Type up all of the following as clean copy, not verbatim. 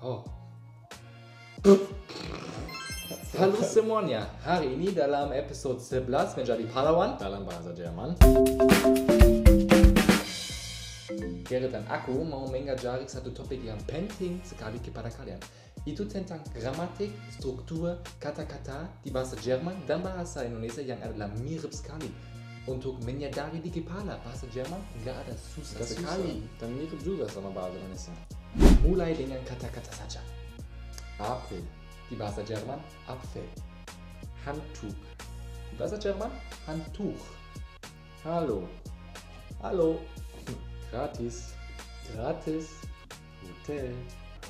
Oh. Halo semuanya, hari ini dalam episode 11 menjadi pahlawan dalam bahasa Jerman. Gerrit dan aku mau mengajari satu topik yang penting sekali kepada kalian. Itu tentang gramatik, struktur, kata-kata di bahasa Jerman dan bahasa Indonesia yang adalah mirip sekali. Untuk menyadari di kepala bahasa Jerman nggak ada susah sekali. Dan mirip juga sama bahasa Indonesia. Mulai dengan kata-kata saja. Apfel, Di bahasa Jerman, Apfel. Handtuch, Di bahasa Jerman, Handtuch. Hallo, Hallo, gratis, gratis, Hotel,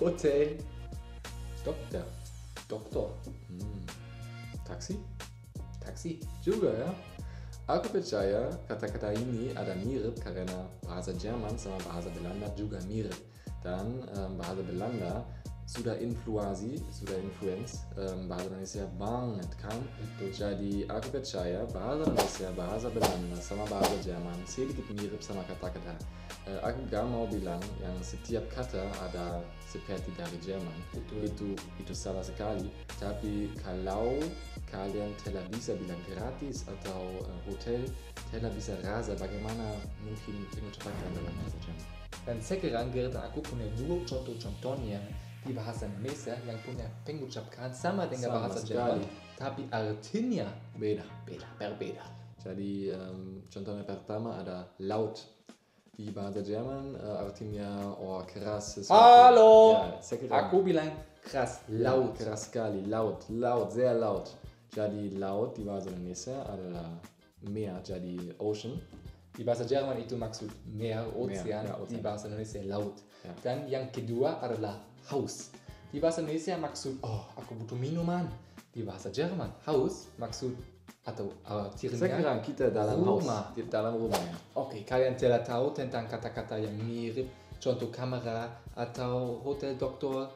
Hotel, Doktor, Doktor, Taxi Taxi. juga ya. Aku percaya kata-kata ini ada mirip karena bahasa Jerman sama bahasa Belanda juga mirip. Dan bahasa Belanda sudah influence bahasa Indonesia banget kan. Jadi aku percaya bahasa Indonesia, bahasa Belanda sama bahasa Jerman sedikit mirip sama kata-kata. Aku gak mau bilang yang setiap kata ada seperti dari Jerman. Itu salah sekali. Tapi kalau kalian tidak bisa bilang gratis atau hotel, tidak bisa rasa bagaimana mungkin pengucapan dalam bahasa Jerman. Dan sekarang Gerrit dan aku punya dua contoh-contohnya di bahasa Indonesia yang punya pengucapan sama dengan bahasa Jerman, tapi artinya berbeda. Jadi contohnya pertama ada laut. Di bahasa Jerman artinya keras sesuatu. Halo, Ya, aku bilang keras, laut. Keras sekali, laut, sehr laut. Jadi laut di bahasa Indonesia adalah meer, jadi ocean. Di bahasa Jerman itu maksud meer, ocean, ya, di bahasa Indonesia laut. Ya. Dan yang kedua adalah Haus. Di bahasa Indonesia maksud, aku butuh minuman. Di bahasa Jerman, Haus maksud atau artinya Sekarang kita dalam rumah. Di dalam rumah ya. Oke, kalian tidak tahu tentang kata-kata yang mirip, contoh kamera atau hotel, dokter,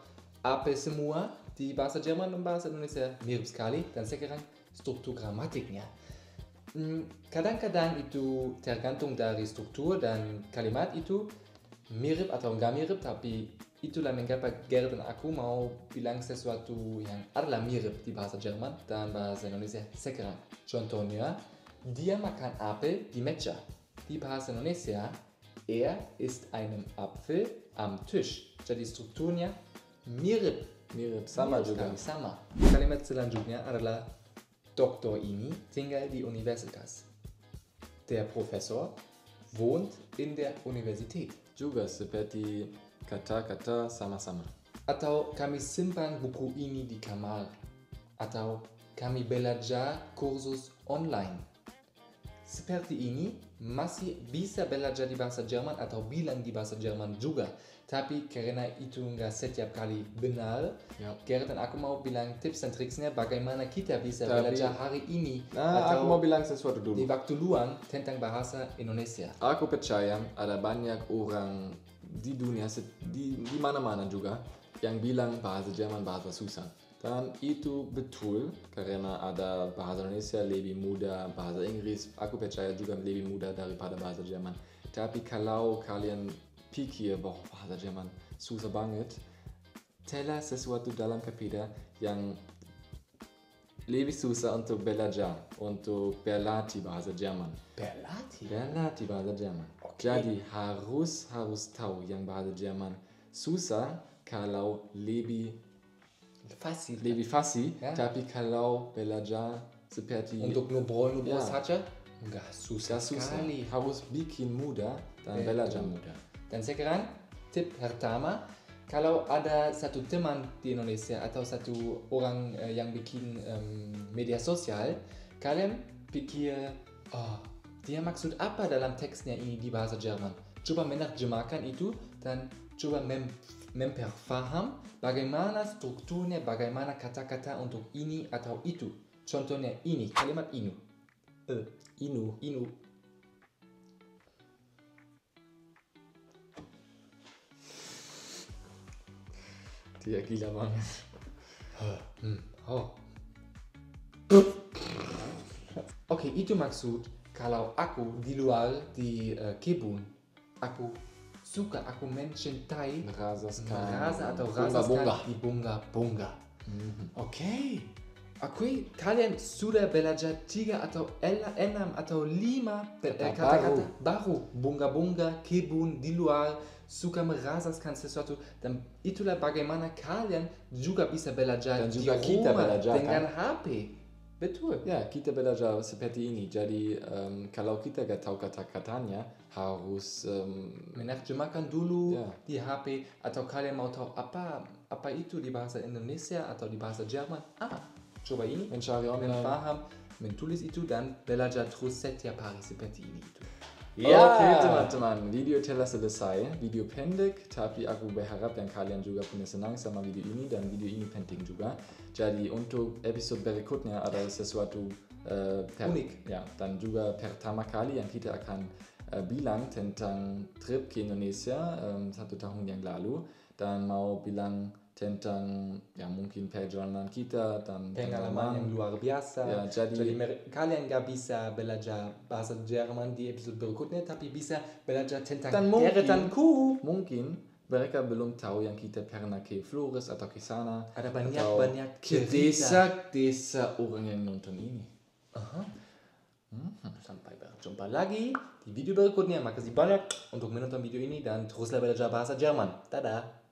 apa semua di bahasa Jerman dan bahasa Indonesia mirip sekali. Dan sekarang struktur gramatiknya. Kadang-kadang itu tergantung dari struktur dan kalimat itu mirip atau enggak mirip, tapi itulah mengapa Gerrit dan aku mau bilang sesuatu yang adalah mirip di bahasa Jerman dan bahasa Indonesia sekarang. Contohnya, dia makan apel di meja. Di bahasa Indonesia, ist einem Apfel am Tisch. Jadi strukturnya mirip Sama mirip juga. sekali, sama. Kalimat selanjutnya adalah Doktor ini tinggal di universitas. Der Professor wohnt in der Universität. Juga seperti kata-kata sama-sama. Atau kami simpan buku ini di kamar. Atau kami belajar kursus online. Seperti ini masih bisa belajar di bahasa Jerman atau bilang di bahasa Jerman juga. Tapi karena itu nggak setiap kali benar, Gerrit dan aku mau bilang tips dan triksnya bagaimana kita bisa belajar hari ini Aku mau bilang sesuatu dulu. di waktu luang tentang bahasa Indonesia. Aku percaya ada banyak orang di dunia, di mana-mana juga, yang bilang bahasa Jerman bahasa susah. Dan itu betul karena ada bahasa Indonesia lebih mudah, bahasa Inggris aku percaya juga lebih mudah daripada bahasa Jerman. Tapi kalau kalian pikir bahwa bahasa Jerman susah banget, telah sesuatu dalam kepala yang lebih susah untuk belajar, untuk berlatih bahasa Jerman. Berlatih bahasa Jerman. Okay. Jadi harus tahu yang bahasa Jerman susah kalau lebih fasih, ya? Tapi kalau belajar seperti Untuk ngobrol saja nggak susah sekali. Harus bikin mudah dan belajar mudah. Dan sekarang tip pertama, kalau ada satu teman di Indonesia atau satu orang yang bikin media sosial, kalian pikir, dia maksud apa dalam teksnya ini di bahasa Jerman? Coba menerjemahkan itu dan coba memperfaham bagaimana strukturnya, bagaimana kata-kata untuk ini atau itu. Contohnya ini, kalimat inu. Inu. Dia gila banget. Oke, itu maksud kalau aku di luar di kebun, aku suka aku mencintai Merasa atau bunga-bunga. di bunga-bunga. Oke. Aku kalian sudah belajar 3 atau 6 atau 5 kata-kata baru. Bunga-bunga, kebun, di luar, suka merasakan sesuatu. Dan itulah bagaimana kalian juga bisa belajar Dan di juga kita rumah belajar, dengan kan? HP. Betul. Ya, kita belajar seperti ini. Jadi, kalau kita gak tahu kata-katanya, harus menerjemahkan dulu Ya. di HP. Atau kalian mau tahu apa itu di bahasa Indonesia atau di bahasa Jerman. Coba ini. mencari online. Paham, menulis itu dan belajar terus setiap hari seperti ini. Oke teman-teman, video telah selesai. Video pendek, tapi aku berharap yang kalian juga punya senang sama video ini dan video ini penting juga. Jadi untuk episode berikutnya ada sesuatu unik. Ya, dan juga pertama kali yang kita akan bilang tentang trip ke Indonesia 1 tahun yang lalu dan mau bilang tentang ya mungkin perjalanan kita dan pengalaman yang luar biasa. Ya, jadi kalian gak bisa belajar bahasa Jerman di episode berikutnya, tapi bisa belajar tentang dan deretanku. mungkin mereka belum tahu yang kita pernah ke Flores atau ke sana. Ada banyak ke desa orang yang nonton ini. Sampai berjumpa lagi di video berikutnya. Makasih banyak untuk menonton video ini dan teruslah belajar bahasa Jerman. Dadah.